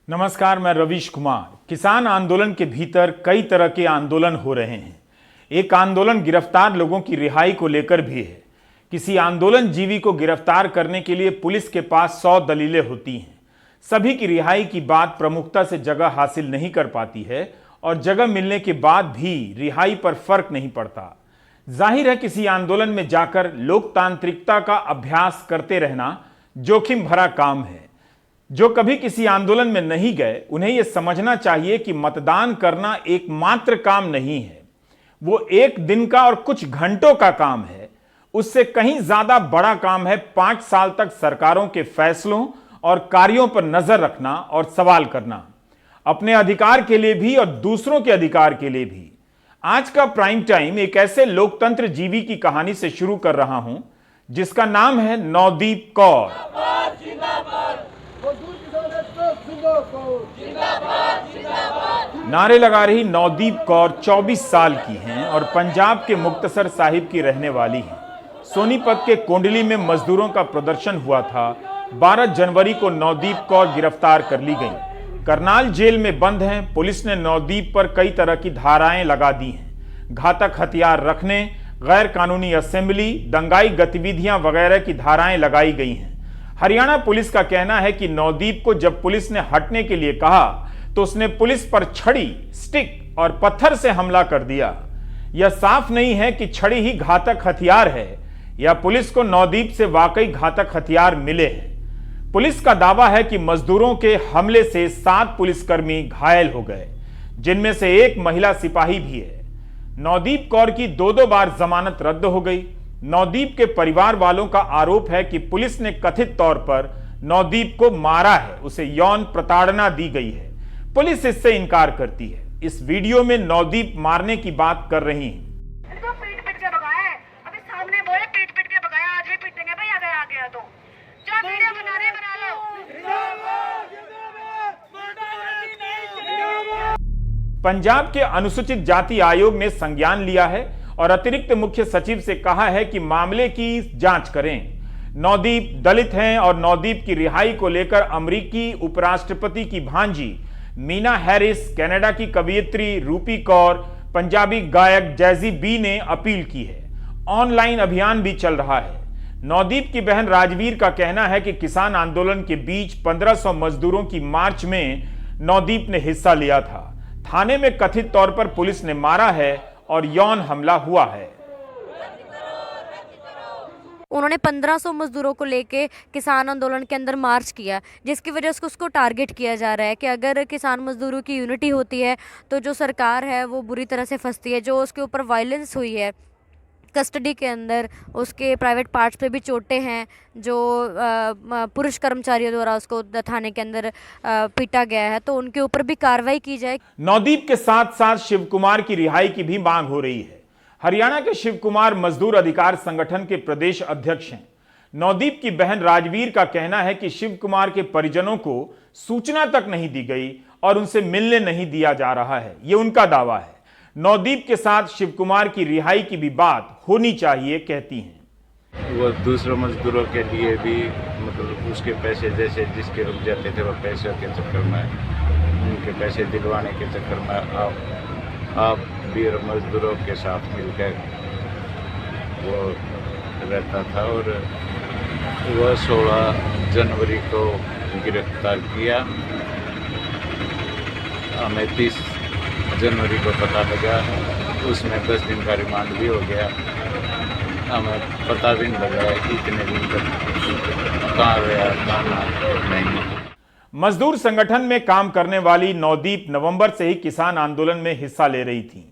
नमस्कार, मैं रवीश कुमार। किसान आंदोलन के भीतर कई तरह के आंदोलन हो रहे हैं। एक आंदोलन गिरफ्तार लोगों की रिहाई को लेकर भी है। किसी आंदोलन जीवी को गिरफ्तार करने के लिए पुलिस के पास 100 दलीलें होती हैं। सभी की रिहाई की बात प्रमुखता से जगह हासिल नहीं कर पाती है और जगह मिलने के बाद भी रिहाई पर फर्क नहीं पड़ता। जाहिर है, किसी आंदोलन में जाकर लोकतांत्रिकता का अभ्यास करते रहना जोखिम भरा काम है। जो कभी किसी आंदोलन में नहीं गए, उन्हें यह समझना चाहिए कि मतदान करना एकमात्र काम नहीं है। वो एक दिन का और कुछ घंटों का काम है। उससे कहीं ज्यादा बड़ा काम है 5 साल तक सरकारों के फैसलों और कार्यों पर नजर रखना और सवाल करना, अपने अधिकार के लिए भी और दूसरों के अधिकार के लिए भी। आज का प्राइम टाइम एक ऐसे लोकतंत्र जीवी की कहानी से शुरू कर रहा हूं जिसका नाम है नवदीप कौर। नारे लगा रही नवदीप कौर 24 साल की हैं और पंजाब के मुक्तसर साहिब की रहने वाली हैं। सोनीपत के कोंडली में मजदूरों का प्रदर्शन हुआ था। 12 जनवरी को नवदीप कौर गिरफ्तार कर ली गई। करनाल जेल में बंद हैं। पुलिस ने नवदीप पर कई तरह की धाराएं लगा दी हैं। घातक हथियार रखने, गैर कानूनी असेंबली, दंगाई गतिविधियां वगैरह की धाराएं लगाई गई हैं। हरियाणा पुलिस का कहना है कि नवदीप को जब पुलिस ने हटने के लिए कहा तो उसने पुलिस पर छड़ी, स्टिक और पत्थर से हमला कर दिया। यह साफ नहीं है कि छड़ी ही घातक हथियार है या पुलिस को नवदीप से वाकई घातक हथियार मिले हैं। पुलिस का दावा है कि मजदूरों के हमले से 7 पुलिसकर्मी घायल हो गए, जिनमें से एक महिला सिपाही भी है। नवदीप कौर की 2 बार जमानत रद्द हो गई। नवदीप के परिवार वालों का आरोप है कि पुलिस ने कथित तौर पर नवदीप को मारा है, उसे यौन प्रताड़ना दी गई है। पुलिस इससे इनकार करती है। इस वीडियो में नवदीप मारने की बात कर रही हैं। इनको पीट पीट के भगाया है। अभी सामने बोले पीट पीट के भगाया, आज भी पीटेंगे भाई, अगर आ गया तो जो वीडियो बना रहे बना लो। पंजाब के अनुसूचित जाति आयोग ने संज्ञान लिया है और अतिरिक्त मुख्य सचिव से कहा है कि मामले की जांच करें। नवदीप दलित हैं और नवदीप की रिहाई को लेकर अमेरिकी उपराष्ट्रपति की भांजी मीना हैरिस, कनाडा की कवयित्री रूपी कौर, पंजाबी गायक जैजी बी ने अपील की है। ऑनलाइन अभियान भी चल रहा है। नवदीप की बहन राजवीर का कहना है कि किसान आंदोलन के बीच 1500 मजदूरों की मार्च में नवदीप ने हिस्सा लिया था। थाने में कथित तौर पर पुलिस ने मारा है और यौन हमला हुआ है। उन्होंने 1500 मजदूरों को लेके किसान आंदोलन के अंदर मार्च किया, जिसकी वजह से उसको टारगेट किया जा रहा है कि अगर किसान मजदूरों की यूनिटी होती है तो जो सरकार है वो बुरी तरह से फंसती है। जो उसके ऊपर वायलेंस हुई है कस्टडी के अंदर, उसके प्राइवेट पार्ट्स पे भी चोटें हैं, जो पुरुष कर्मचारियों द्वारा उसको थाने के अंदर पीटा गया है, तो उनके ऊपर भी कार्रवाई की जाए। नवदीप के साथ साथ शिव कुमार की रिहाई की भी मांग हो रही है। हरियाणा के शिव कुमार मजदूर अधिकार संगठन के प्रदेश अध्यक्ष हैं। नवदीप की बहन राजवीर का कहना है कि शिव कुमार के परिजनों को सूचना तक नहीं दी गई और उनसे मिलने नहीं दिया जा रहा है, यह उनका दावा है। नवदीप के साथ शिव कुमार की रिहाई की भी बात होनी चाहिए, कहती हैं। वो दूसरे मजदूरों के लिए भी मतलब उसके पैसे जैसे जिसके रुक जाते थे वो पैसों के चक्कर में, उनके पैसे दिलवाने के चक्कर में आप भी मजदूरों के साथ मिलकर वो रहता था और वह 16 जनवरी को गिरफ्तार किया। हमें 30 जनवरी को पता लगा, उसमें 10 दिन का रिमांड भी हो गया। हमें पता भी नहीं लगा कि इतने दिन तक कहाँ रहा कहाँ नहीं। मजदूर संगठन में काम करने वाली नवदीप नवंबर से ही किसान आंदोलन में हिस्सा ले रही थी।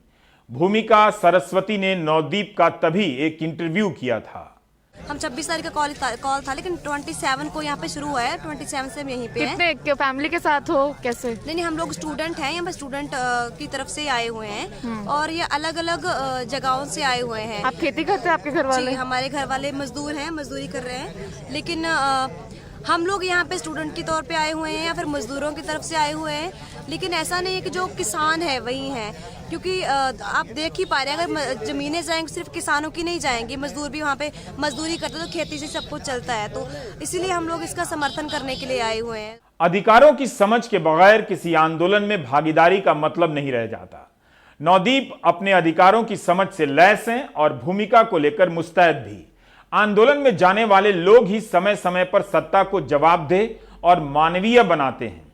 भूमिका सरस्वती ने नवदीप का तभी एक इंटरव्यू किया था। हम 26 तारीख का कॉल था, लेकिन 27 को यहाँ पे शुरू हुआ है। 27 से हम यहीं पे हैं। कितने फैमिली के साथ हो, कैसे? नहीं, हम लोग स्टूडेंट हैं, यहाँ पे स्टूडेंट की तरफ से आए हुए हैं और ये अलग अलग जगहों से आए हुए हैं। आप खेती करते हैं? आपके घर वाले? जी, हमारे घर वाले मजदूर हैं, मजदूरी कर रहे हैं, लेकिन हम लोग यहाँ पे स्टूडेंट के तौर पे आए हुए हैं या फिर मजदूरों की तरफ से आए हुए हैं। लेकिन ऐसा नहीं है कि जो किसान है वही हैं। क्योंकि आप देख ही पा रहे हैं, अगर ज़मीनें जाएंगी सिर्फ किसानों की नहीं जाएंगी, मजदूर भी वहाँ पे मजदूरी करते हैं, तो खेती से सब कुछ चलता है। तो इसीलिए हम लोग इसका समर्थन करने के लिए आए हुए हैं। अधिकारों की समझ के बगैर किसी आंदोलन में भागीदारी का मतलब नहीं रह जाता। नवदीप अपने अधिकारों की समझ से लैस हैं और भूमिका को लेकर मुस्तैद भी। आंदोलन में जाने वाले लोग ही समय समय पर सत्ता को जवाबदेह और मानवीय बनाते हैं।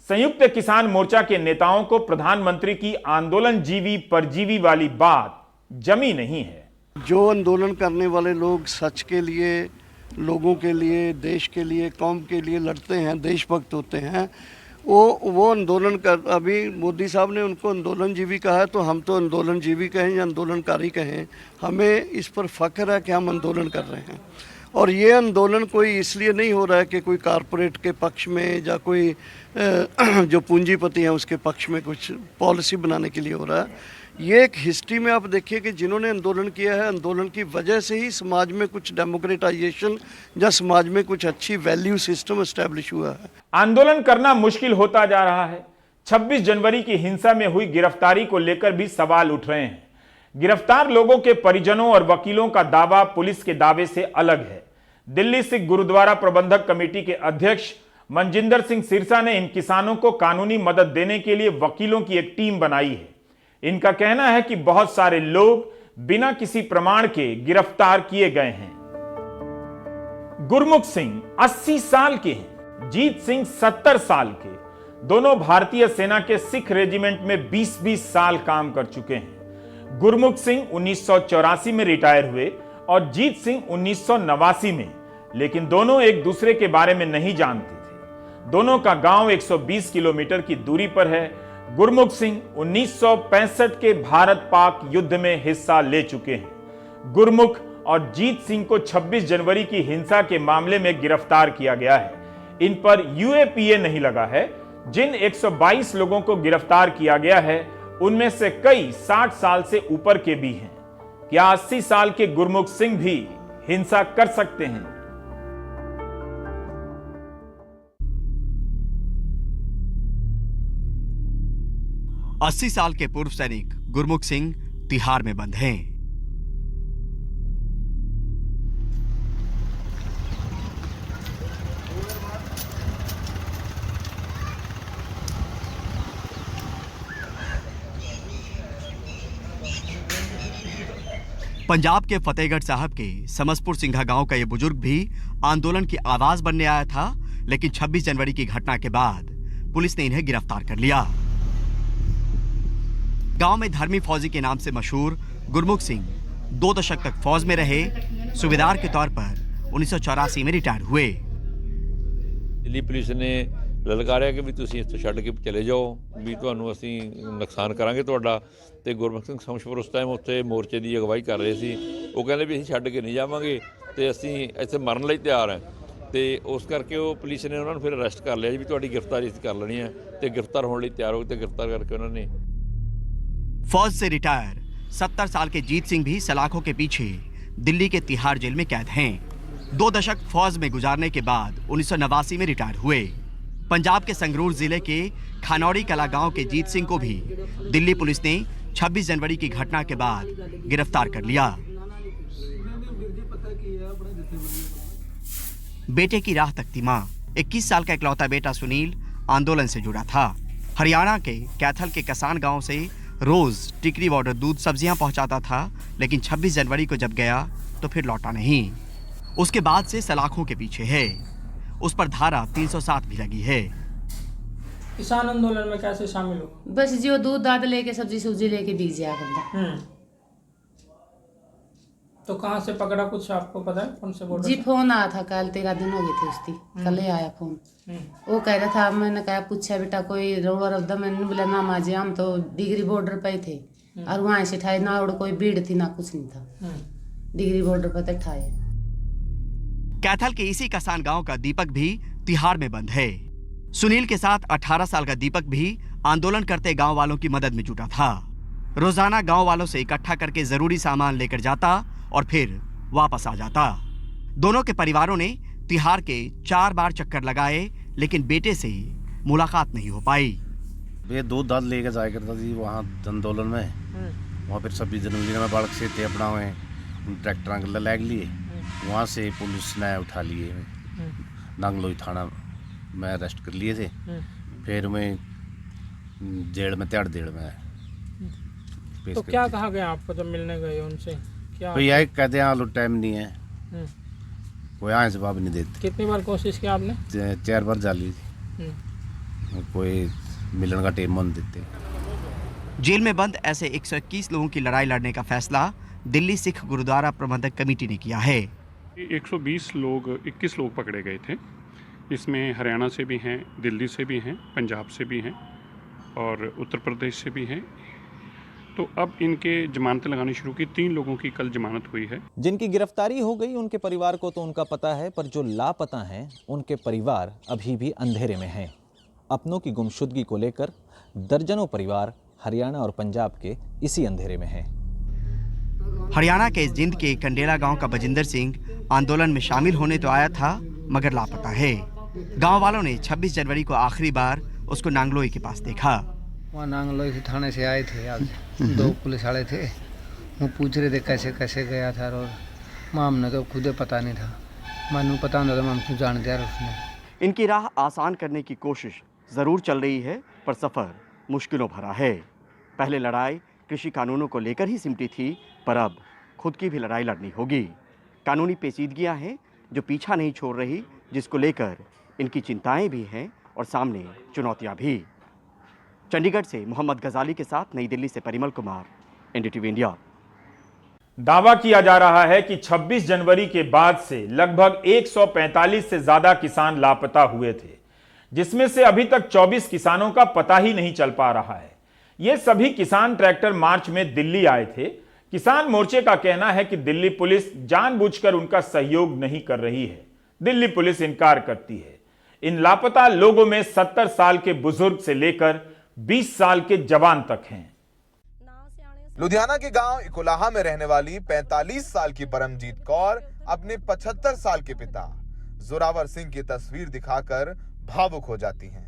संयुक्त किसान मोर्चा के नेताओं को प्रधानमंत्री की आंदोलन जीवी परजीवी वाली बात जमी नहीं है। जो आंदोलन करने वाले लोग सच के लिए, लोगों के लिए, देश के लिए, कौम के लिए लड़ते हैं, देशभक्त होते हैं, वो आंदोलन कर, अभी मोदी साहब ने उनको आंदोलन जीवी कहा है, तो हम तो आंदोलन जीवी कहें या आंदोलनकारी कहें, हमें इस पर फख्र है कि हम आंदोलन कर रहे हैं। और ये आंदोलन कोई इसलिए नहीं हो रहा है कि कोई कारपोरेट के पक्ष में या कोई जो पूंजीपति हैं उसके पक्ष में कुछ पॉलिसी बनाने के लिए हो रहा है। ये एक हिस्ट्री में आप देखिए कि जिन्होंने आंदोलन किया है, आंदोलन की वजह से ही समाज में कुछ डेमोक्रेटाइजेशन या समाज में कुछ अच्छी वैल्यू सिस्टम एस्टेब्लिश हुआ है। आंदोलन करना मुश्किल होता जा रहा है। 26 जनवरी की हिंसा में हुई गिरफ्तारी को लेकर भी सवाल उठ रहे हैं। गिरफ्तार लोगों के परिजनों और वकीलों का दावा पुलिस के दावे से अलग है। दिल्ली सिख गुरुद्वारा प्रबंधक कमेटी के अध्यक्ष मनजिंदर सिंह सिरसा ने इन किसानों को कानूनी मदद देने के लिए वकीलों की एक टीम बनाई है। इनका कहना है कि बहुत सारे लोग बिना किसी प्रमाण के गिरफ्तार किए गए हैं। गुरमुख सिंह 80 साल के हैं, जीत सिंह 70 साल के। दोनों भारतीय सेना के सिख रेजिमेंट में 20-20 साल काम कर चुके हैं। गुरमुख सिंह 1984 में रिटायर हुए और जीत सिंह 1989 में, लेकिन दोनों एक दूसरे के बारे में नहीं जानते थे। दोनों का गांव 120 किलोमीटर की दूरी पर है। गुरमुख सिंह 1965 के भारत पाक युद्ध में हिस्सा ले चुके हैं। गुरमुख और जीत सिंह को 26 जनवरी की हिंसा के मामले में गिरफ्तार किया गया है। इन पर यूएपीए नहीं लगा है। जिन 122 लोगों को गिरफ्तार किया गया है उनमें से कई 60 साल से ऊपर के भी हैं। क्या 80 साल के गुरमुख सिंह भी हिंसा कर सकते हैं? अस्सी साल के पूर्व सैनिक गुरमुख सिंह तिहाड़ में बंद हैं। पंजाब के फतेहगढ़ साहब के समसपुर सिंघा गांव का यह बुजुर्ग भी आंदोलन की आवाज बनने आया था, लेकिन 26 जनवरी की घटना के बाद पुलिस ने इन्हें गिरफ्तार कर लिया। गांव में धर्मी फौजी के नाम से मशहूर गुरमुख सिंह 2 दशक तक फौज में रहे। सूबेदार के तौर पर 1984 में रिटायर हुए। दिल्ली पुलिस ने ललकारिया कि भी तुसीं इत्थों छड्ड के चले जाओ, भी तुहानूं असीं नुकसान करांगे तुहाडा। ते गुरमुख सिंह समशपुर उस टाइम उत्थे मोर्चे की अगवाई कर रहे सी। वो कहंदे भी असीं छड्ड के नहीं जावांगे ते असीं इत्थे मरन लई तैयार हैं। ते उस करके वो पुलिस ने उन्होंने फिर अरेस्ट कर लिया जी, भी तुहाडी गिरफ्तारी कर लेनी है। ते गिरफ्तार होने लई तैयार हो गए, गिरफ्तार करके उन्होंने। फौज से रिटायर 70 साल के जीत सिंह भी सलाखों के पीछे दिल्ली के तिहाड़ जेल में कैद हैं। 2 दशक फौज में गुजारने के बाद 1989 में रिटायर हुए। पंजाब के संगरूर जिले के खानौड़ी कला गांव के जीत सिंह को भी दिल्ली पुलिस ने 26 जनवरी की घटना के बाद गिरफ्तार कर लिया। बेटे की राह तकती मां। 21 साल का इकलौता बेटा सुनील आंदोलन से जुड़ा था। हरियाणा के कैथल के कसान गांव से रोज टिकरी बॉर्डर दूध सब्जियां पहुंचाता था, लेकिन 26 जनवरी को जब गया तो फिर लौटा नहीं। उसके बाद से सलाखों के पीछे है। उस पर धारा 307 भी लगी है। किसान आंदोलन में कैसे शामिल हो? बस जो दूध दाद लेके सब्जी सुब्जी लेके बिक जाया बंदा। तो कहाँ से पकड़ा, कुछ आपको पता है? कौन से बोल जी फोन आया था, कल 13 दिन हो गए थे उसकी, कल ही आया फोन। वो कह रहा था, मैंने कहा पूछा बेटा कोई रोड रब्दा, मैंने बोला ना माँ जी हम तो डिग्री बॉर्डर पे थे और वहाँ से ठाए ना, और कोई भीड़ थी ना कुछ नहीं था, डिग्री बॉर्डर पर तो ठाए। कैथल के इसी कसान गांव का दीपक भी तिहाड़ में बंद है। सुनील के साथ 18 साल का दीपक भी आंदोलन करते गांव वालों की मदद में जुटा था। रोजाना गांव वालों से इकट्ठा करके जरूरी सामान लेकर जाता और फिर वापस आ जाता। दोनों के परिवारों ने तिहाड़ के 4 बार चक्कर लगाए, लेकिन बेटे से मुलाकात नहीं हो पाई। वे दूध दाद लेके जाया करता थी वहाँ आंदोलन में। वहाँ फिर 26 जनवरी में बालक से थे अपना हुए ट्रैक्टर लैग लिए, वहाँ से पुलिस ने उठा लिए, नांगलोई थाना में अरेस्ट कर लिए थे। फिर मैं जेल में त्याड़ देड़ में तो क्या कहा गया आपको जब मिलने गए उनसे? क्या तो यही कहते हैं आलू टाइम नहीं है, कोई आए जवाब नहीं देते। कितनी बार कोशिश की आपने? 4 बार जाली थी, कोई मिलने का टाइम नहीं देते। जेल में बंद ऐसे 121 लोगों की लड़ाई लड़ने का फैसला दिल्ली सिख गुरुद्वारा प्रबंधक कमेटी ने किया है। 120 लोग 21 लोग पकड़े गए थे। इसमें हरियाणा से भी हैं, दिल्ली से भी हैं, पंजाब से भी हैं और उत्तर प्रदेश से भी हैं। तो अब इनके जमानतें लगानी शुरू की। 3 लोगों की कल जमानत हुई है। जिनकी गिरफ्तारी हो गई उनके परिवार को तो उनका पता है, पर जो लापता हैं उनके परिवार अभी भी अंधेरे में हैं। अपनों की गुमशुदगी को लेकर दर्जनों परिवार हरियाणा और पंजाब के इसी अंधेरे में हैं। हरियाणा के जिंद के कंडेला गांव का बजिंदर सिंह आंदोलन में शामिल होने तो आया था मगर लापता है। गांव वालों ने 26 जनवरी को आखिरी बार उसको नांगलोई के पास देखा। वहाँ नांगलोई के थाने से आए थे आज 2 पुलिस वाले थे, वो पूछ रहे थे कैसे कैसे गया था और माम ने तो खुदे पता नहीं था, मानू पता नहीं था, माम क्यों जान दिया उसने। इनकी राह आसान करने की कोशिश ज़रूर चल रही है पर सफ़र मुश्किलों भरा है। पहले लड़ाई कृषि कानूनों को लेकर ही सिमटी थी, पर अब खुद की भी लड़ाई लड़नी होगी। कानूनी पेचीदगियां हैं जो पीछा नहीं छोड़ रही, जिसको लेकर इनकी चिंताएं भी हैं और सामने चुनौतियां भी। चंडीगढ़ से मोहम्मद गजाली के साथ नई दिल्ली से परिमल कुमार, एनडीटीवी इंडिया। दावा किया जा रहा है कि 26 जनवरी के बाद से लगभग 145 से ज्यादा किसान लापता हुए थे, जिसमें से अभी तक 24 किसानों का पता ही नहीं चल पा रहा है। ये सभी किसान ट्रैक्टर मार्च में दिल्ली आए थे। किसान मोर्चे का कहना है कि दिल्ली पुलिस जानबूझकर उनका सहयोग नहीं कर रही है। दिल्ली पुलिस इनकार करती है। इन लापता लोगों में 70 साल के बुजुर्ग से लेकर 20 साल के जवान तक हैं। लुधियाना के गांव इकोलाहा में रहने वाली 45 साल की परमजीत कौर अपने 75 साल के पिता जोरावर सिंह की तस्वीर दिखाकर भावुक हो जाती हैं।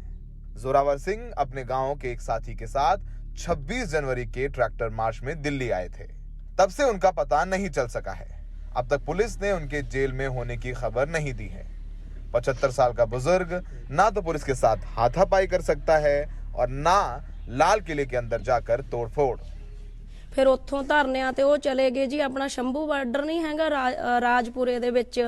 जोरावर सिंह अपने गांव के एक साथी के साथ 26 जनवरी के ट्रैक्टर मार्च में दिल्ली आए थे। तब से उनका पता नहीं चल सका है। अब तक पुलिस ने उनके जेल में होने की खबर नहीं दी है। 75 साल का बुजुर्ग ना तो पुलिस के साथ हाथापाई कर सकता है और ना लाल किले के अंदर जाकर तोड़फोड़। फिर ਉੱਥੋਂ ਧਰਨਿਆਂ ਤੇ ਉਹ ਚਲੇ ਗਏ ਜੀ। ਆਪਣਾ ਸ਼ੰਭੂ ਬਾਰਡਰ ਨਹੀਂ ਹੈਗਾ ਰਾਜਪੁਰੇ ਦੇ ਵਿੱਚ,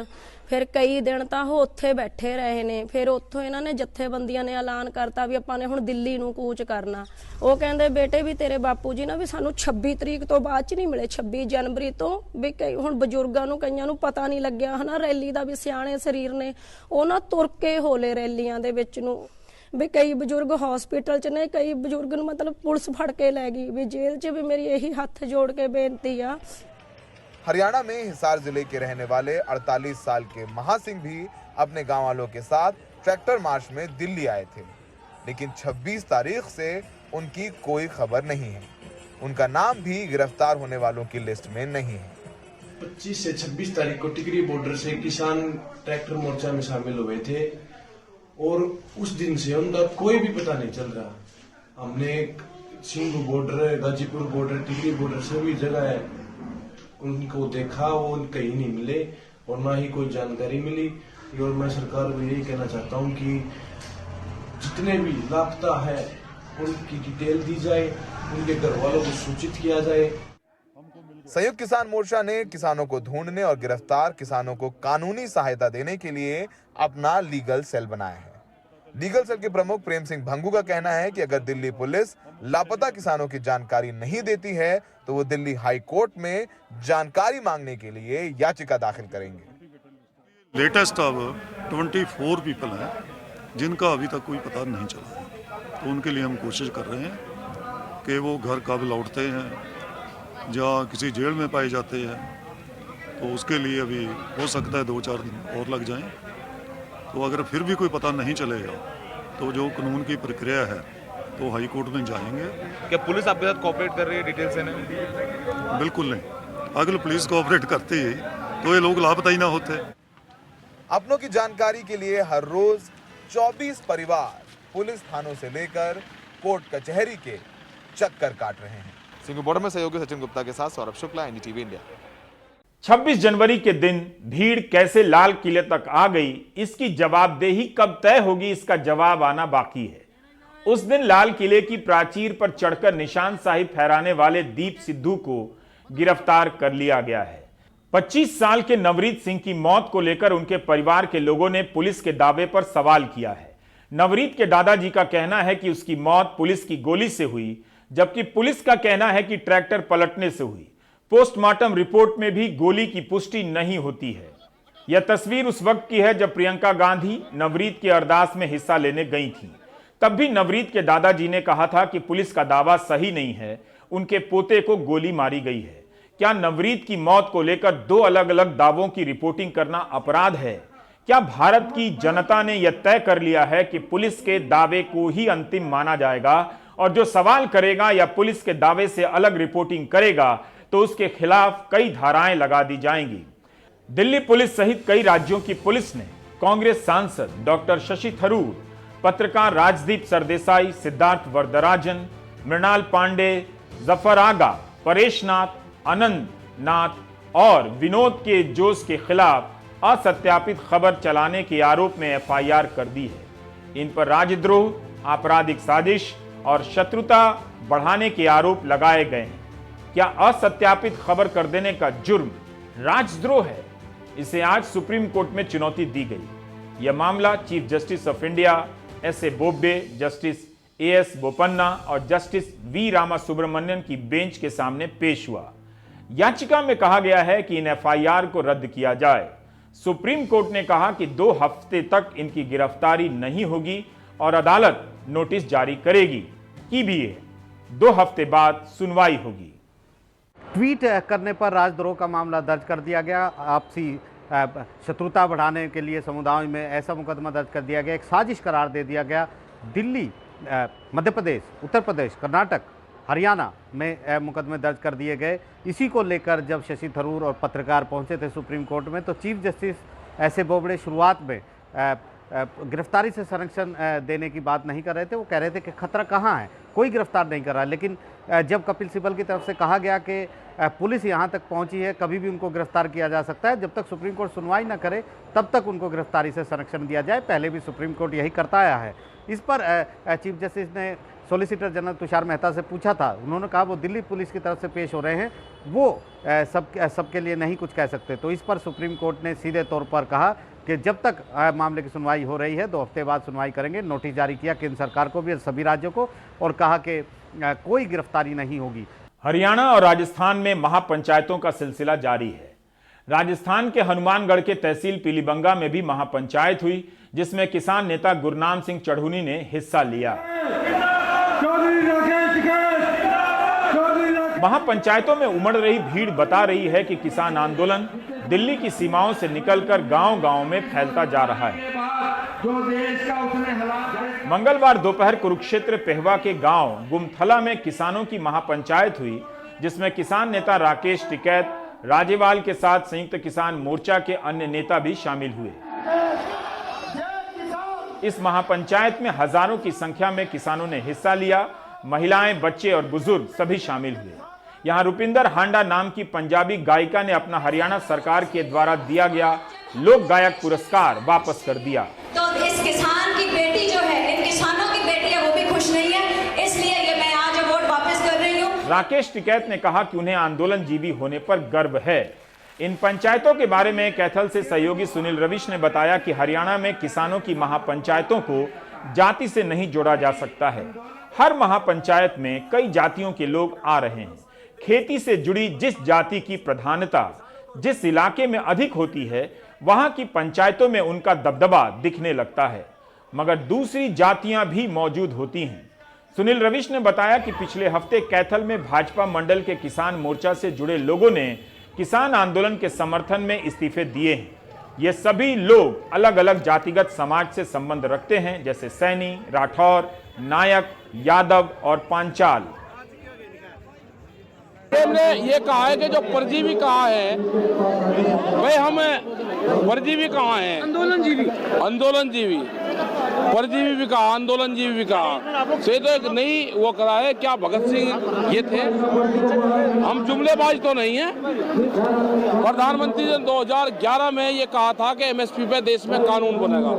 ਫਿਰ ਕਈ ਦਿਨ ਤਾਂ ਉਹ ਉੱਥੇ ਬੈਠੇ ਰਹੇ ਨੇ। ਫਿਰ ਉੱਥੋਂ ਇਹਨਾਂ ਨੇ ਜਥੇਬੰਦੀਆਂ ਨੇ ਐਲਾਨ ਕਰਤਾ ਵੀ ਆਪਾਂ ਨੇ ਹੁਣ ਦਿੱਲੀ ਨੂੰ ਕੂਚ ਕਰਨਾ। ਉਹ ਕਹਿੰਦੇ ਬੇਟੇ ਵੀ ਤੇਰੇ ਬਾਪੂ ਜੀ ਨਾ ਵੀ ਸਾਨੂੰ 26 ਤਰੀਕ ਤੋਂ ਬਾਅਦ ਚ ਨਹੀਂ ਮਿਲੇ, 26 ਜਨਵਰੀ ਤੋਂ ਵੀ ਕਈ ਹੁਣ ਬਜ਼ੁਰਗਾਂ ਨੂੰ ਕਈਆਂ ਨੂੰ ਪਤਾ ਨਹੀਂ ਲੱਗਿਆ ਹਨਾ ਰੈਲੀ ਦਾ ਵੀ ਸਿਆਣੇ ਸਰੀਰ ਨੇ ਉਹ ਨਾ ਤੁਰ ਕੇ ਹੋਲੇ ਰੈਲੀਆਂ ਦੇ ਵਿੱਚ ਨੂੰ भी कई बजुर्ग हॉस्पिटल च ने, कई बजुर्ग मतलब पुलिस फड़ के लै गई भी जेल च भी। मेरी यही हाथ जोड़ के बेनती है। हरियाणा में हिसार जिले के रहने वाले 48 साल के महासिंह भी अपने गांव वालों के साथ ट्रैक्टर मार्च में दिल्ली आए थे, लेकिन 26 तारीख से उनकी कोई खबर नहीं है। उनका नाम भी गिरफ्तार होने वालों की लिस्ट में नहीं है। 25 से 26 तारीख को टिकरी बॉर्डर से किसान ट्रैक्टर मोर्चा में शामिल हुए थे और उस दिन से उनका कोई भी पता नहीं चल रहा। हमने सिंघू बॉर्डर, गाजीपुर बॉर्डर, टिकरी बॉर्डर सभी जगह है उनको देखा, वो कहीं नहीं मिले और ना ही कोई जानकारी मिली। और मैं सरकार को यही कहना चाहता हूँ कि जितने भी लापता है उनकी डिटेल दी जाए, उनके घर वालों को सूचित किया जाए। संयुक्त किसान मोर्चा ने किसानों को ढूंढने और गिरफ्तार किसानों को कानूनी सहायता देने के लिए अपना लीगल सेल बनाया है। लीगल सेल के प्रमुख प्रेम सिंह भंगू का कहना है कि अगर दिल्ली पुलिस लापता किसानों की जानकारी नहीं देती है तो वो दिल्ली हाई कोर्ट में जानकारी मांगने के लिए याचिका दाखिल करेंगे। लेटेस्ट अब 24 पीपल हैं जिनका अभी तक कोई पता नहीं चला है, तो उनके लिए हम कोशिश कर रहे हैं कि वो घर कब लौटते हैं या किसी जेल में पाए जाते हैं, तो उसके लिए अभी हो सकता है 2-4 दिन और लग जाएं। तो अगर फिर भी कोई पता नहीं चलेगा तो जो कानून की प्रक्रिया है तो हाई कोर्ट में जाएंगे। क्या पुलिस आपके साथ कोऑपरेट कर रही है डिटेल से? नहीं, बिल्कुल नहीं। अगर पुलिस कोऑपरेट करती है तो ये लोग लापता ही ना होते। अपनों की जानकारी के लिए हर रोज 24 परिवार पुलिस थानों से लेकर कोर्ट कचहरी के चक्कर काट रहे हैं। सिंघू बॉर्डर में सहयोगी सचिन गुप्ता के साथ सौरभ शुक्ला, एनडीटीवी इंडिया। 26 जनवरी के दिन भीड़ कैसे लाल किले तक आ गई, इसकी जवाबदेही कब तय होगी, इसका जवाब आना बाकी है। उस दिन लाल किले की प्राचीर पर चढ़कर निशान साहिब फहराने वाले दीप सिद्धू को गिरफ्तार कर लिया गया है। 25 साल के नवरीत सिंह की मौत को लेकर उनके परिवार के लोगों ने पुलिस के दावे पर सवाल किया है। नवरीत के दादाजी का कहना है कि उसकी मौत पुलिस की गोली से हुई, जबकि पुलिस का कहना है कि ट्रैक्टर पलटने से हुई। पोस्टमार्टम रिपोर्ट में भी गोली की पुष्टि नहीं होती है। यह तस्वीर उस वक्त की है जब प्रियंका गांधी नवरीत के अरदास में हिस्सा लेने गई थी। तब भी नवरीत के दादाजी ने कहा था कि पुलिस का दावा सही नहीं है, उनके पोते को गोली मारी गई है। क्या नवरीत की मौत को लेकर दो अलग अलग दावों की रिपोर्टिंग करना अपराध है? क्या भारत की जनता ने यह तय कर लिया है कि पुलिस के दावे को ही अंतिम माना जाएगा और जो सवाल करेगा या पुलिस के दावे से अलग रिपोर्टिंग करेगा तो उसके खिलाफ कई धाराएं लगा दी जाएंगी? दिल्ली पुलिस सहित कई राज्यों की पुलिस ने कांग्रेस सांसद डॉक्टर शशि थरूर, पत्रकार राजदीप सरदेसाई, सिद्धार्थ वरदराजन, मृणाल पांडे, जफर आगा, परेश नाथ, आनंद नाथ और विनोद के जोश के खिलाफ असत्यापित खबर चलाने के आरोप में एफआईआर कर दी है। इन पर राजद्रोह, आपराधिक साजिश और शत्रुता बढ़ाने के आरोप लगाए गए हैं। क्या असत्यापित खबर कर देने का जुर्म राजद्रोह है? इसे आज सुप्रीम कोर्ट में चुनौती दी गई। यह मामला chief justice of India S A Bobde, justice as Bopanna और जस्टिस वी रामा सुब्रमण्यन की बेंच के सामने पेश हुआ। याचिका में कहा गया है कि इन एफआईआर को रद्द किया जाए। सुप्रीम कोर्ट ने कहा कि 2 हफ्ते तक इनकी गिरफ्तारी नहीं होगी और अदालत नोटिस जारी करेगी कि भी है। 2 हफ्ते बाद सुनवाई होगी। ट्वीट करने पर राजद्रोह का मामला दर्ज कर दिया गया। आपसी शत्रुता बढ़ाने के लिए समुदायों में ऐसा मुकदमा दर्ज कर दिया गया, एक साजिश करार दे दिया गया। दिल्ली, मध्य प्रदेश, उत्तर प्रदेश, कर्नाटक, हरियाणा में मुकदमे दर्ज कर दिए गए। इसी को लेकर जब शशि थरूर और पत्रकार पहुंचे थे सुप्रीम कोर्ट में तो chief justice S A Bobde शुरुआत में गिरफ्तारी से संरक्षण देने की बात नहीं कर रहे थे। वो कह रहे थे कि खतरा कहाँ है, कोई गिरफ्तार नहीं कर रहा है। लेकिन जब कपिल सिब्बल की तरफ से कहा गया कि पुलिस यहाँ तक पहुँची है, कभी भी उनको गिरफ्तार किया जा सकता है, जब तक सुप्रीम कोर्ट सुनवाई न करे तब तक उनको गिरफ्तारी से संरक्षण दिया जाए। पहले भी सुप्रीम कोर्ट यही करता आया है। इस पर चीफ जस्टिस ने सॉलिसिटर जनरल तुषार मेहता से पूछा था। उन्होंने कहा वो दिल्ली पुलिस की तरफ से पेश हो रहे हैं, वो सबके लिए नहीं कुछ कह सकते। तो इस पर सुप्रीम कोर्ट ने सीधे तौर पर कहा कि जब तक मामले की सुनवाई हो रही है 2 हफ्ते बाद सुनवाई करेंगे। नोटिस जारी किया केंद्र सरकार को भी, सभी राज्यों को, और कहा कि कोई गिरफ्तारी नहीं होगी। हरियाणा और राजस्थान में महापंचायतों का सिलसिला जारी है। राजस्थान के हनुमानगढ़ के तहसील पीलीबंगा में भी महापंचायत हुई, जिसमें किसान नेता गुरनाम सिंह चढ़ूनी ने हिस्सा लिया। महापंचायतों में उमड़ रही भीड़ बता रही है कि किसान आंदोलन दिल्ली की सीमाओं से निकलकर गांव-गांव में फैलता जा रहा है। मंगलवार दोपहर कुरुक्षेत्र पेहवा के गांव गुमथला में किसानों की महापंचायत हुई, जिसमें किसान नेता राकेश टिकैत राजेवाल के साथ संयुक्त किसान मोर्चा के अन्य नेता भी शामिल हुए। इस महापंचायत में हजारों की संख्या में किसानों ने हिस्सा लिया। महिलाएं, बच्चे और बुजुर्ग सभी शामिल हुए। यहां रुपिंदर हांडा नाम की पंजाबी गायिका ने अपना हरियाणा सरकार के द्वारा दिया गया लोक गायक पुरस्कार वापस कर दिया। तो इस किसान की बेटी जो है, इन किसानों की बेटी है, वो भी खुश नहीं है, इसलिए ये मैं आज वोट वापस कर रही हूँ। राकेश टिकैत ने कहा कि उन्हें आंदोलन जीवी होने पर गर्व है। इन पंचायतों के बारे में कैथल से सहयोगी सुनील रविश ने बताया कि हरियाणा में किसानों की महापंचायतों को जाति से नहीं जोड़ा जा सकता है। हर महापंचायत में कई जातियों के लोग आ रहे हैं। खेती से जुड़ी जिस जाति की प्रधानता जिस इलाके में अधिक होती है, वहां की पंचायतों में उनका दबदबा दिखने लगता है, मगर दूसरी जातियां भी मौजूद होती हैं। सुनील रविश ने बताया कि पिछले हफ्ते कैथल में भाजपा मंडल के किसान मोर्चा से जुड़े लोगों ने किसान आंदोलन के समर्थन में इस्तीफे दिए हैं। ये सभी लोग अलग अलग जातिगत समाज से संबंध रखते हैं, जैसे सैनी, राठौर, नायक, यादव और पांचाल। हमने ये कहा है कि जो परजीवी कहा है भाई, हम परजीवी कहा है आंदोलन जीवी परजीवी भी कहा, आंदोलन जीवी भी कहा, से तो एक नई वो करा है। क्या भगत सिंह ये थे? हम जुमलेबाज तो नहीं है। प्रधानमंत्री ने 2011 में ये कहा था कि एमएसपी पे देश में कानून बनेगा,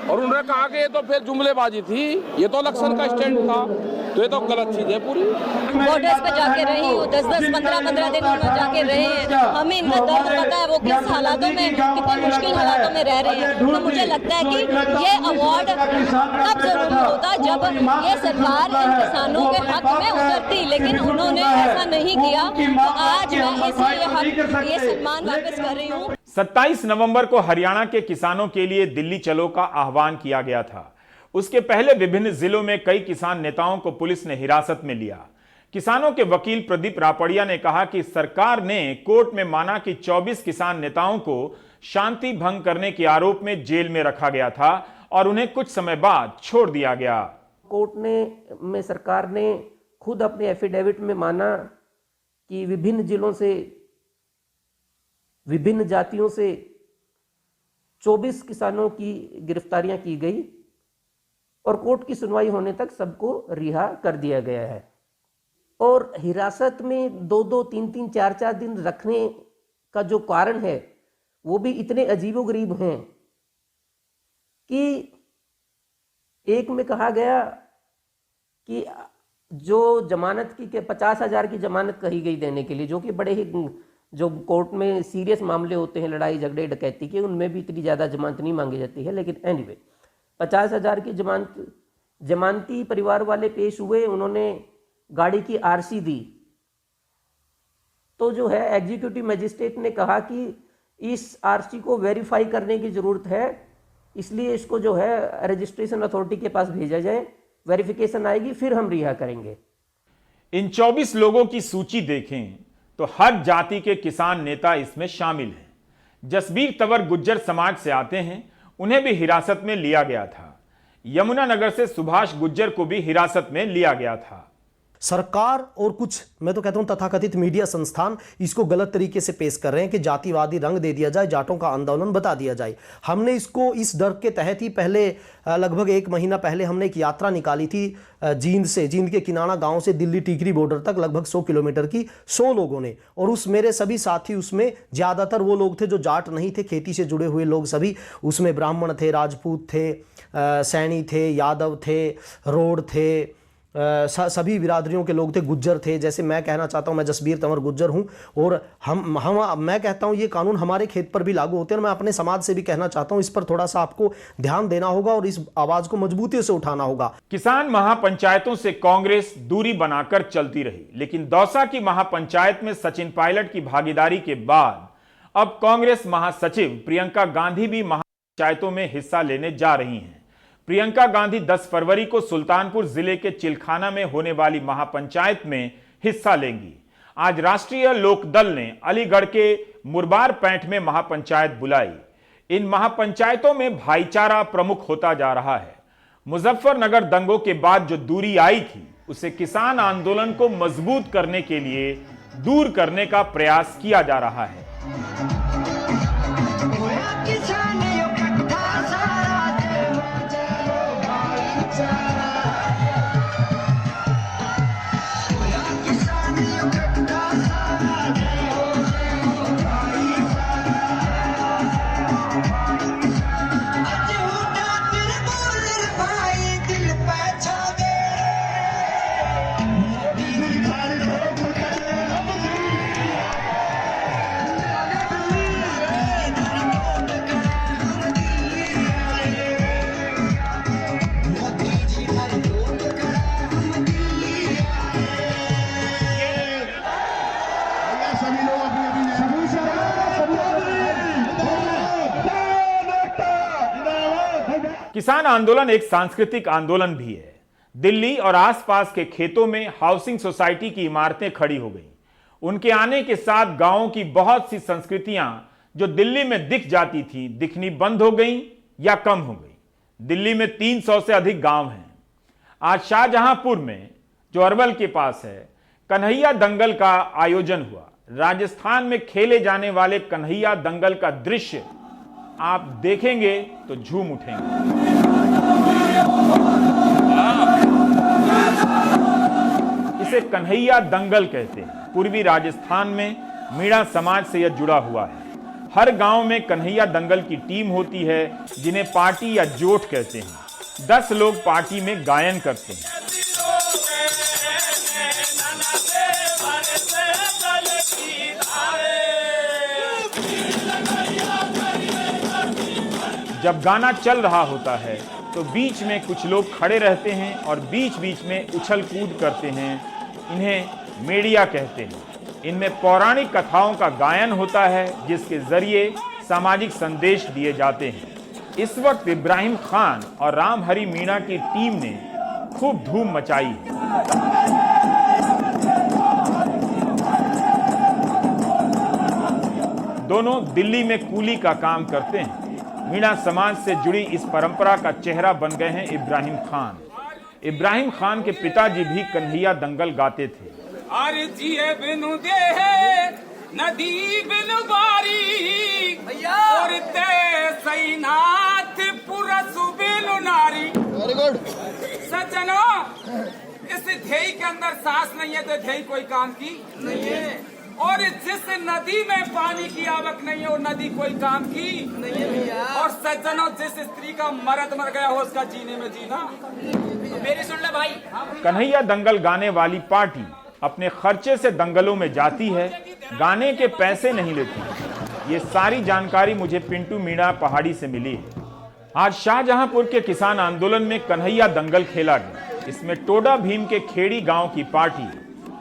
और उन्होंने कहा कि ये तो फिर जुमलेबाजी थी, ये तो इलेक्शन का स्टैंड था, तो ये तो गलत चीज है पूरी। बॉर्डर्स पे जाके रही हूँ, 10-10, 15-15 दिन उन्होंने जाके रहे हैं। हमें इनका दर्द पता है, वो किस हालातों में, कितने मुश्किल हालातों में रह रहे हैं। तो मुझे लगता है कि ये अवार्ड तब जरूरी होता जब ये सरकार इन किसानों के हक में उतरती, लेकिन उन्होंने ऐसा नहीं किया। तो आज मैं इसलिए ये सम्मान वापस कर रही हूँ। 27 नवंबर को हरियाणा के किसानों के लिए दिल्ली चलो का आह्वान किया गया था। उसके पहले विभिन्न जिलों में कई किसान नेताओं को पुलिस ने हिरासत में लिया। किसानों के वकील प्रदीप रापड़िया ने कहा कि सरकार ने कोर्ट में माना कि 24 किसान नेताओं को शांति भंग करने के आरोप में जेल में रखा गया था और उन्हें कुछ समय बाद छोड़ दिया गया। कोर्ट में सरकार ने खुद अपने एफिडेविट में माना कि विभिन्न जिलों से, विभिन्न जातियों से 24 किसानों की गिरफ्तारियां की गई और कोर्ट की सुनवाई होने तक सबको रिहा कर दिया गया है। और हिरासत में 2-2, 3-3, 4-4 दिन रखने का जो कारण है वो भी इतने अजीबोगरीब हैं कि एक में कहा गया कि जो जमानत की 50,000 की जमानत कही गई देने के लिए, जो कि बड़े ही, जो कोर्ट में सीरियस मामले होते हैं, लड़ाई झगड़े डकैती के, उनमें भी इतनी ज़्यादा जमानत नहीं मांगी जाती है। लेकिन एनीवे 50,000 की जमानती परिवार वाले पेश हुए, उन्होंने गाड़ी की आरसी दी। तो जो है एग्जीक्यूटिव मजिस्ट्रेट ने कहा कि इस आरसी को वेरीफाई करने की ज़रूरत है, इसलिए इसको जो है रजिस्ट्रेशन अथॉरिटी के पास भेजा जाए, वेरिफिकेशन आएगी फिर हम रिहा करेंगे। इन 24 लोगों की सूची देखें तो हर जाति के किसान नेता इसमें शामिल हैं। जसबीर तंवर गुज्जर समाज से आते हैं, उन्हें भी हिरासत में लिया गया था। यमुनानगर से सुभाष गुज्जर को भी हिरासत में लिया गया था। सरकार और कुछ, मैं तो कहता हूं तथाकथित मीडिया संस्थान इसको गलत तरीके से पेश कर रहे हैं कि जातिवादी रंग दे दिया जाए, जाटों का आंदोलन बता दिया जाए। हमने इसको इस डर के तहत ही पहले लगभग 1 महीना पहले हमने एक यात्रा निकाली थी जींद के किनाना गांव से दिल्ली टिकरी बॉर्डर तक, लगभग 100 किलोमीटर की, 100 लोगों ने। और उस मेरे सभी साथी, उसमें ज़्यादातर वो लोग थे जो जाट नहीं थे, खेती से जुड़े हुए लोग सभी। उसमें ब्राह्मण थे, राजपूत थे, सैनी थे, यादव थे, रोड थे, सभी बिरादरियों के लोग थे, गुज्जर थे। जैसे मैं कहना चाहता हूं, मैं जसबीर तंवर गुज्जर हूं और मैं कहता हूं ये कानून हमारे खेत पर भी लागू होते हैं। और मैं अपने समाज से भी कहना चाहता हूं, इस पर थोड़ा सा आपको ध्यान देना होगा और इस आवाज को मजबूती से उठाना होगा। किसान महापंचायतों से कांग्रेस दूरी बनाकर चलती रही, लेकिन दौसा की महापंचायत में सचिन पायलट की भागीदारी के बाद अब कांग्रेस महासचिव प्रियंका गांधी भी महापंचायतों में हिस्सा लेने जा रही हैं। प्रियंका गांधी 10 फरवरी को सुल्तानपुर जिले के चिलखाना में होने वाली महापंचायत में हिस्सा लेंगी। आज राष्ट्रीय लोकदल ने अलीगढ़ के मुरबार पैंठ में महापंचायत बुलाई। इन महापंचायतों में भाईचारा प्रमुख होता जा रहा है। मुजफ्फरनगर दंगों के बाद जो दूरी आई थी, उसे किसान आंदोलन को मजबूत करने के लिए दूर करने का प्रयास किया जा रहा है। किसान आंदोलन एक सांस्कृतिक आंदोलन भी है। दिल्ली और आसपास के खेतों में हाउसिंग सोसाइटी की इमारतें खड़ी हो गई। उनके आने के साथ गांवों की बहुत सी संस्कृतियां जो दिल्ली में दिख जाती थी, दिखनी बंद हो गई या कम हो गई। दिल्ली में 300 से अधिक गांव हैं। आज शाहजहांपुर में, जो अरवल के पास है, कन्हैया दंगल का आयोजन हुआ। राजस्थान में खेले जाने वाले कन्हैया दंगल का दृश्य आप देखेंगे तो झूम उठेंगे। इसे कन्हैया दंगल कहते हैं। पूर्वी राजस्थान में मीणा समाज से यह जुड़ा हुआ है। हर गांव में कन्हैया दंगल की टीम होती है, जिन्हें पार्टी या जोठ कहते हैं। 10 लोग पार्टी में गायन करते हैं। जब गाना चल रहा होता है तो बीच में कुछ लोग खड़े रहते हैं और बीच बीच में उछल कूद करते हैं। इन्हें मेड़िया कहते हैं। इनमें पौराणिक कथाओं का गायन होता है, जिसके जरिए सामाजिक संदेश दिए जाते हैं। इस वक्त इब्राहिम खान और राम हरी मीणा की टीम ने खूब धूम मचाई है। दोनों दिल्ली में कूली का काम करते हैं। मीणा समाज से जुड़ी इस परंपरा का चेहरा बन गए हैं इब्राहिम खान। इब्राहिम खान के पिताजी भी कन्हैया दंगल गाते थे। अरे जिए बिनु दे नदी बिनु बारी और ते सईनाथ पुरसु बिनु नारी। वेरी गुड सज्जनो, इस ध्येय के अंदर सांस नहीं है तो ध्येय कोई काम की नहीं है। और जिस नदी में पानी की आवक नहीं है वो नदी कोई काम की नहीं है भैया। और सज्जनों, जिस स्त्री का मर्द मर गया हो उसका जीने में जीना। तो मेरी सुन ले भाई। कन्हैया दंगल गाने वाली पार्टी अपने खर्चे से दंगलों में जाती है, गाने के पैसे नहीं लेती। ये सारी जानकारी मुझे पिंटू मीणा पहाड़ी से मिली है। आज शाहजहांपुर के किसान आंदोलन में कन्हैया दंगल खेला गया। इसमें टोडा भीम के खेड़ी गांव की पार्टी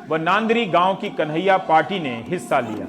व नांदरी गांव की कन्हैया पार्टी ने हिस्सा लिया।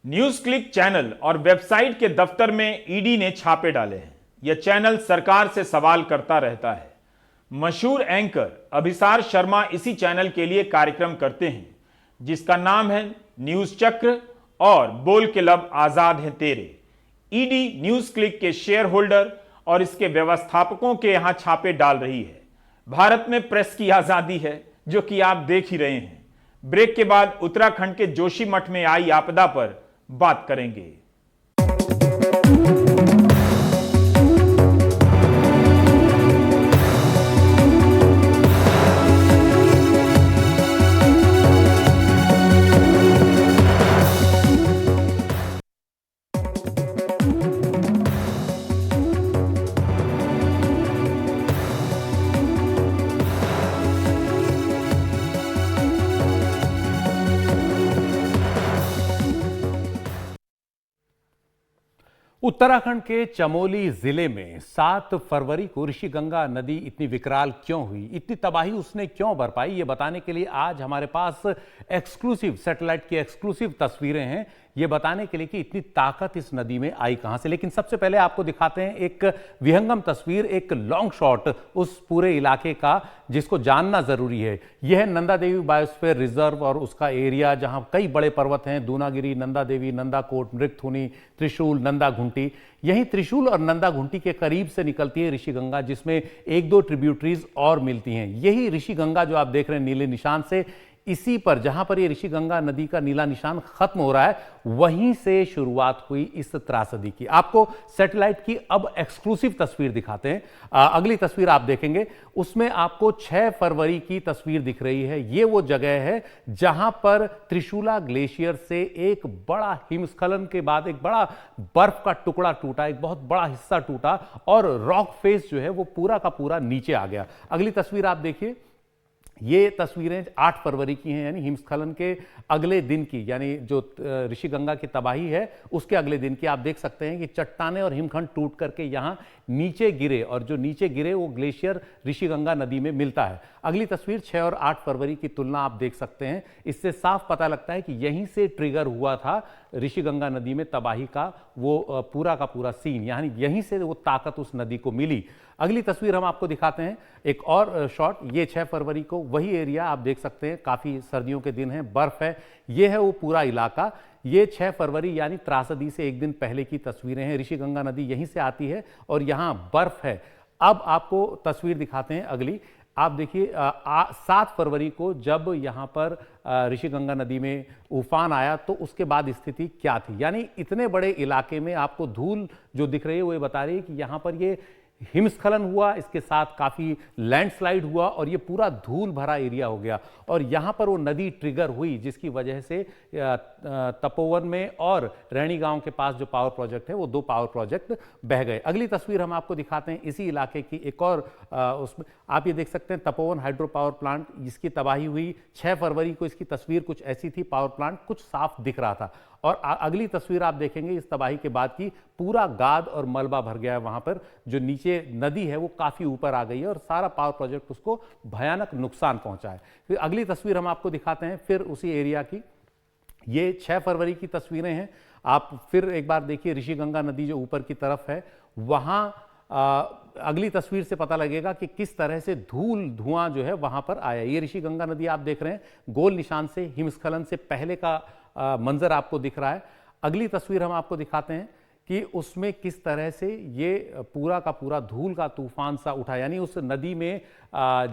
न्यूज क्लिक चैनल और वेबसाइट के दफ्तर में ईडी ने छापे डाले हैं। यह चैनल सरकार से सवाल करता रहता है। मशहूर एंकर अभिसार शर्मा इसी चैनल के लिए कार्यक्रम करते हैं, जिसका नाम है न्यूज चक्र और बोल के लब आजाद हैं तेरे। ईडी न्यूज क्लिक के शेयर होल्डर और इसके व्यवस्थापकों के यहां छापे डाल रही है। भारत में प्रेस की आजादी है, जो कि आप देख ही रहे हैं। ब्रेक के बाद उत्तराखंड के जोशीमठ में आई आपदा पर बात करेंगे। उत्तराखंड के चमोली जिले में 7 फरवरी को ऋषिगंगा नदी इतनी विकराल क्यों हुई, इतनी तबाही उसने क्यों बरपाई, ये बताने के लिए आज हमारे पास एक्सक्लूसिव सैटेलाइट की एक्सक्लूसिव तस्वीरें हैं, ये बताने के लिए कि इतनी ताकत इस नदी में आई कहां से। लेकिन सबसे पहले आपको दिखाते हैं एक विहंगम तस्वीर, एक लॉन्ग शॉट उस पूरे इलाके का जिसको जानना जरूरी है। यह है नंदा देवी बायोस्फीयर रिजर्व और उसका एरिया, जहां कई बड़े पर्वत हैं, दूनागिरी, नंदा देवी, नंदाकोट, मृगथुनी, त्रिशूल, नंदा घुंटी। यही त्रिशूल और नंदा घुंटी के करीब से निकलती है ऋषिगंगा, जिसमें 1-2 ट्रिब्यूटरीज और मिलती हैं। यही ऋषिगंगा जो आप देख रहे हैं नीले निशान से, इसी पर जहां पर ये ऋषिगंगा नदी का नीला निशान खत्म हो रहा है, वहीं से शुरुआत हुई इस त्रासदी की। आपको सैटेलाइट की अब एक्सक्लूसिव तस्वीर दिखाते हैं। अगली तस्वीर आप देखेंगे, उसमें आपको 6 फरवरी की तस्वीर दिख रही है। ये वो जगह है जहां पर त्रिशूला ग्लेशियर से एक बड़ा हिमस्खलन के बाद एक बड़ा बर्फ का टुकड़ा टूटा, एक बहुत बड़ा हिस्सा टूटा और रॉक फेस जो है वो पूरा का पूरा नीचे आ गया। अगली तस्वीर आप देखिए, ये तस्वीरें 8 फरवरी की हैं, यानी हिमस्खलन के अगले दिन की, यानी जो ऋषिगंगा की तबाही है उसके अगले दिन की। आप देख सकते हैं कि चट्टानें और हिमखंड टूट करके यहां नीचे गिरे, और जो नीचे गिरे वो ग्लेशियर ऋषिगंगा नदी में मिलता है। अगली तस्वीर 6 और 8 फरवरी की तुलना आप देख सकते हैं। इससे साफ पता लगता है कि यहीं से ट्रिगर हुआ था ऋषिगंगा नदी में तबाही का वो पूरा का पूरा सीन, यानी यहीं से वो ताकत उस नदी को मिली। अगली तस्वीर हम आपको दिखाते हैं, एक और शॉट। ये 6 फरवरी को वही एरिया आप देख सकते हैं, काफ़ी सर्दियों के दिन हैं, बर्फ़ है, ये है वो पूरा इलाका। ये 6 फरवरी यानी त्रासदी से एक दिन पहले की तस्वीरें हैं। ऋषिगंगा नदी यहीं से आती है और यहाँ बर्फ़ है। अब आपको तस्वीर दिखाते हैं अगली। आप देखिए 7 फरवरी को जब यहाँ पर ऋषिगंगा नदी में उफान आया तो उसके बाद स्थिति क्या थी, यानी इतने बड़े इलाके में आपको धूल जो दिख रही है वो ये बता रही है कि यहाँ पर ये हिमस्खलन हुआ, इसके साथ काफ़ी लैंडस्लाइड हुआ और ये पूरा धूल भरा एरिया हो गया। और यहाँ पर वो नदी ट्रिगर हुई जिसकी वजह से तपोवन में और रैणी गांव के पास जो पावर प्रोजेक्ट है वो 2 पावर प्रोजेक्ट बह गए। अगली तस्वीर हम आपको दिखाते हैं इसी इलाके की एक और, उसमें आप ये देख सकते हैं तपोवन हाइड्रो पावर प्लांट, जिसकी तबाही हुई 6 फरवरी को। इसकी तस्वीर कुछ ऐसी थी, पावर प्लांट कुछ साफ दिख रहा था। और अगली तस्वीर आप देखेंगे इस तबाही के बाद की, पूरा गाद और मलबा भर गया है वहां पर। जो नीचे नदी है वो काफी ऊपर आ गई है और सारा पावर प्रोजेक्ट उसको भयानक नुकसान पहुंचा है। फिर अगली तस्वीर हम आपको दिखाते हैं फिर उसी एरिया की। ये 6 फरवरी की तस्वीरें हैं। आप फिर एक बार देखिए, ऋषिगंगा नदी जो ऊपर की तरफ है वहां अगली तस्वीर से पता लगेगा कि किस तरह से धुआं जो है वहां पर आया। ये ऋषिगंगा नदी आप देख रहे हैं, गोल निशान से हिमस्खलन से पहले का मंजर आपको दिख रहा है। अगली तस्वीर हम आपको दिखाते हैं कि उसमें किस तरह से ये पूरा का पूरा धूल का तूफान सा उठा, यानी उस नदी में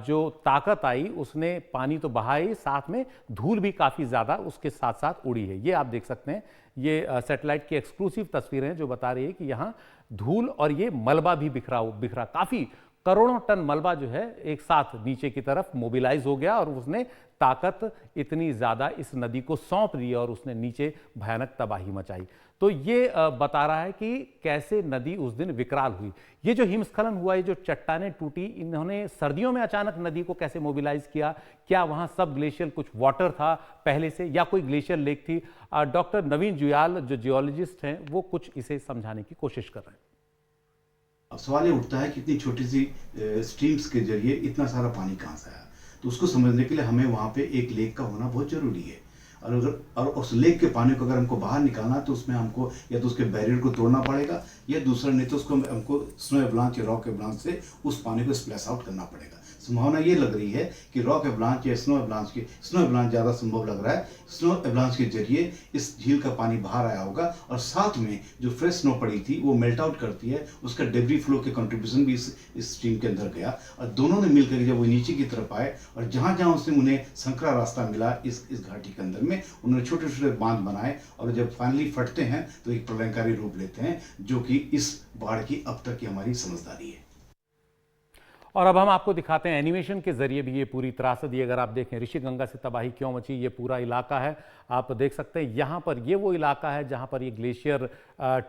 जो ताकत आई उसने पानी तो बहाई, साथ में धूल भी काफ़ी ज़्यादा उसके साथ साथ उड़ी है। ये आप देख सकते हैं, ये सैटेलाइट की एक्सक्लूसिव तस्वीरें हैं जो बता रही है कि यहाँ धूल और ये मलबा भी बिखरा काफ़ी करोड़ों टन मलबा जो है एक साथ नीचे की तरफ मोबिलाइज हो गया और उसने ताकत इतनी ज़्यादा इस नदी को सौंप दी और उसने नीचे भयानक तबाही मचाई। तो ये बता रहा है कि कैसे नदी उस दिन विकराल हुई। ये जो हिमस्खलन हुआ, ये जो चट्टानें टूटी, इन्होंने सर्दियों में अचानक नदी को कैसे मोबिलाइज किया? क्या वहाँ सब ग्लेशियर कुछ वाटर था पहले से या कोई ग्लेशियर लेक थी? डॉक्टर नवीन जुयाल जो जियोलॉजिस्ट हैं वो कुछ इसे समझाने की कोशिश कर रहे हैं। अब सवाल ये उठता है कि इतनी छोटी सी स्ट्रीम्स के जरिए इतना सारा पानी कहाँ से आया, तो उसको समझने के लिए हमें वहाँ पे एक लेक का होना बहुत जरूरी है। और उस लेक के पानी को अगर हमको बाहर निकालना तो उसमें हमको या तो उसके बैरियर को तोड़ना पड़ेगा या दूसरा नहीं तो उसको हमको स्नो एवलांच या रॉक एवलांच से उस पानी को स्प्लैश आउट करना पड़ेगा। संभावना ये लग रही है कि रॉक एवलांच या स्नो एवलांच ज़्यादा संभव लग रहा है। स्नो एवलांच के जरिए इस झील का पानी बाहर आया होगा और साथ में जो फ्रेश स्नो पड़ी थी वो मेल्ट आउट करती है, उसका डेब्री फ्लो के कंट्रीब्यूशन भी इस स्ट्रीम के अंदर गया और दोनों ने मिलकर जब वो नीचे की तरफ आए और जहाँ जहाँ उसने उन्हें संकरा रास्ता मिला इस घाटी के अंदर में, उन्होंने छोटे छोटे बांध बनाए और जब फाइनली फटते हैं तो एक प्रलयंकारी रूप लेते हैं, जो कि इस बाढ़ की अब तक की हमारी समझदारी है। और अब हम आपको दिखाते हैं एनिमेशन के जरिए भी ये पूरी त्रासदी। अगर आप देखें ऋषिगंगा से तबाही क्यों मची, ये पूरा इलाका है, आप देख सकते हैं यहाँ पर ये वो इलाका है जहाँ पर ये ग्लेशियर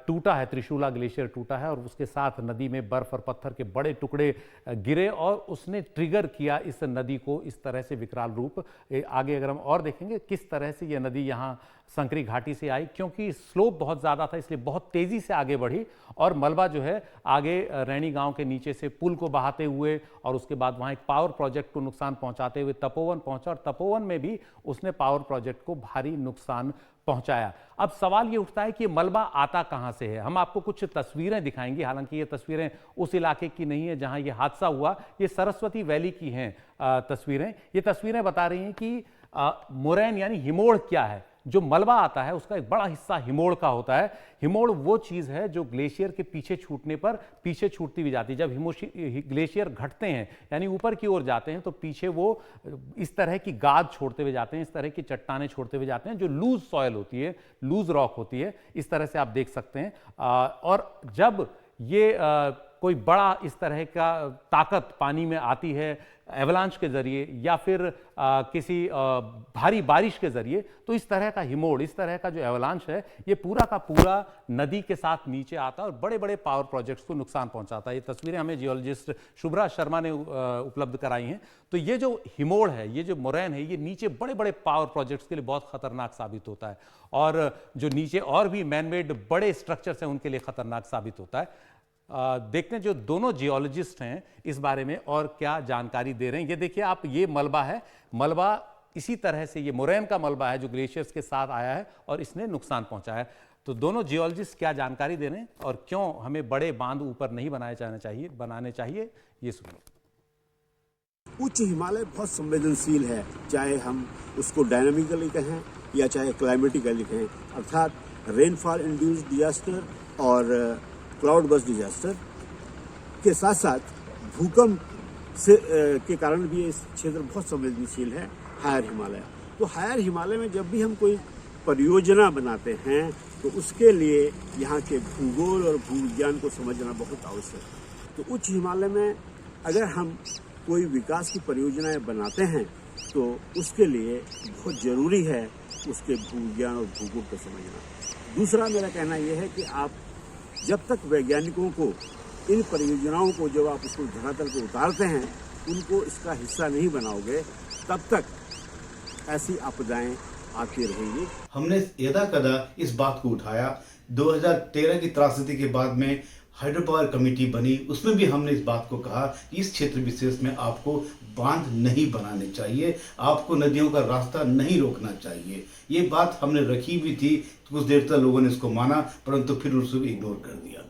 टूटा है, त्रिशूला ग्लेशियर टूटा है और उसके साथ नदी में बर्फ और पत्थर के बड़े टुकड़े गिरे और उसने ट्रिगर किया इस नदी को इस तरह से विकराल रूप। आगे अगर हम और देखेंगे किस तरह से ये नदी यहाँ संकरी घाटी से आई, क्योंकि स्लोप बहुत ज़्यादा था इसलिए बहुत तेज़ी से आगे बढ़ी और मलबा जो है आगे रैणी गांव के नीचे से पुल को बहाते हुए और उसके बाद वहाँ एक पावर प्रोजेक्ट को नुकसान पहुँचाते हुए तपोवन पहुँचा और तपोवन में भी उसने पावर प्रोजेक्ट को भारी नुकसान पहुंचाया। अब सवाल ये उठता है कि मलबा आता कहां से है। हम आपको कुछ तस्वीरें दिखाएंगे, हालांकि ये तस्वीरें उस इलाके की नहीं है जहां ये हादसा हुआ, ये सरस्वती वैली की हैं तस्वीरें। ये तस्वीरें बता रही हैं कि मोरैन यानी हिमोड़ क्या है, जो मलबा आता है उसका एक बड़ा हिस्सा हिमोड़ का होता है। हिमोड़ वो चीज़ है जो ग्लेशियर के पीछे छूटने पर पीछे छूटती हुई जाती है। जब ग्लेशियर घटते हैं यानी ऊपर की ओर जाते हैं तो पीछे वो इस तरह की गाद छोड़ते हुए जाते हैं, इस तरह की चट्टानें छोड़ते हुए जाते हैं जो लूज सॉयल होती है, लूज रॉक होती है। इस तरह से आप देख सकते हैं। और जब ये कोई बड़ा इस तरह का ताकत पानी में आती है एवलांच के जरिए या फिर किसी भारी बारिश के जरिए, तो इस तरह का हिमोड़, इस तरह का जो एवलांच है ये पूरा का पूरा नदी के साथ नीचे आता है और बड़े बड़े पावर प्रोजेक्ट्स को नुकसान पहुंचाता है। ये तस्वीरें हमें जियोलॉजिस्ट शुभ्रा शर्मा ने उपलब्ध कराई हैं। तो ये जो हिमोड़ है, ये जो मोरैन है, ये नीचे बड़े बड़े पावर प्रोजेक्ट्स के लिए बहुत खतरनाक साबित होता है और जो नीचे और भी मैनमेड बड़े स्ट्रक्चर्स हैं उनके लिए खतरनाक साबित होता है। देखते हैं जो दोनों जियोलॉजिस्ट हैं इस बारे में और क्या जानकारी दे रहे हैं। ये देखिए आप, ये मलबा है, मलबा इसी तरह से ये मोरैन का मलबा है जो ग्लेशियर्स के साथ आया है और इसने नुकसान पहुंचाया है। तो दोनों जियोलॉजिस्ट क्या जानकारी दे रहे हैं और क्यों हमें बड़े बांध ऊपर नहीं बनाने चाहिए ये सुनिए। उच्च हिमालय बहुत संवेदनशील है, चाहे हम उसको डायनामिकली कहें या चाहे क्लाइमेटिकली कहें, अर्थात रेनफॉल इंड्यूस्ड डिजास्टर और क्लाउड बस्ट डिजास्टर के साथ साथ भूकंप से के कारण भी ये क्षेत्र बहुत संवेदनशील है, हायर हिमालय। तो हायर हिमालय में जब भी हम कोई परियोजना बनाते हैं तो उसके लिए यहाँ के भूगोल और भूविज्ञान को समझना बहुत आवश्यक है। तो उच्च हिमालय में अगर हम कोई विकास की परियोजनाएं बनाते हैं तो उसके लिए बहुत जरूरी है उसके भूविज्ञान और भूगोल को समझना। दूसरा मेरा कहना यह है कि आप जब तक वैज्ञानिकों को इन परियोजनाओं को जब आप उसको धरातल पर उतारते हैं उनको इसका हिस्सा नहीं बनाओगे तब तक ऐसी आपदाएं आती रहेंगी। हमने यदा कदा इस बात को उठाया। 2013 की त्रासदी के बाद में हाइड्रो पावर कमेटी बनी, उसमें भी हमने इस बात को कहा कि इस क्षेत्र विशेष में आपको बांध नहीं बनाने चाहिए, आपको नदियों का रास्ता नहीं रोकना चाहिए। ये बात हमने रखी भी थी, कुछ देर तक लोगों ने इसको माना परंतु फिर उसको इग्नोर कर दिया।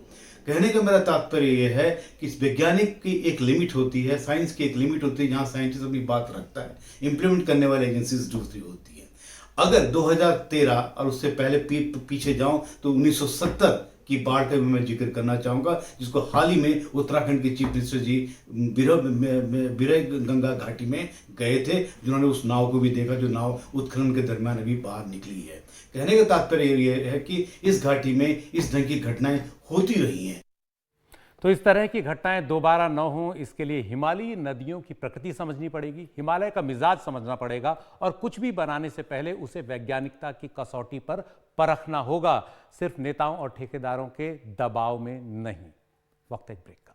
कहने का मेरा तात्पर्य यह है कि इस वैज्ञानिक की एक लिमिट होती है, साइंस की एक लिमिट होती है, जहाँ साइंटिस्ट अपनी बात रखता है, इम्प्लीमेंट करने वाली एजेंसीज दूसरी होती है। अगर 2013 और उससे पहले पीछे जाऊं तो 1970 की बाढ़ का भी मैं जिक्र करना चाहूँगा, जिसको हाल ही में उत्तराखंड के चीफ मिनिस्टर जी बिरह गंगा घाटी में गए थे, जिन्होंने उस नाव को भी देखा जो नाव उत्खनन के दरमियान अभी बाहर निकली है। कहने का तात्पर्य ये है कि इस घाटी में इस ढंग की घटनाएं होती रही हैं। तो इस तरह की घटनाएं दोबारा न हों इसके लिए हिमालयी नदियों की प्रकृति समझनी पड़ेगी, हिमालय का मिजाज समझना पड़ेगा और कुछ भी बनाने से पहले उसे वैज्ञानिकता की कसौटी पर परखना होगा, सिर्फ नेताओं और ठेकेदारों के दबाव में नहीं। वक्त एक ब्रेक।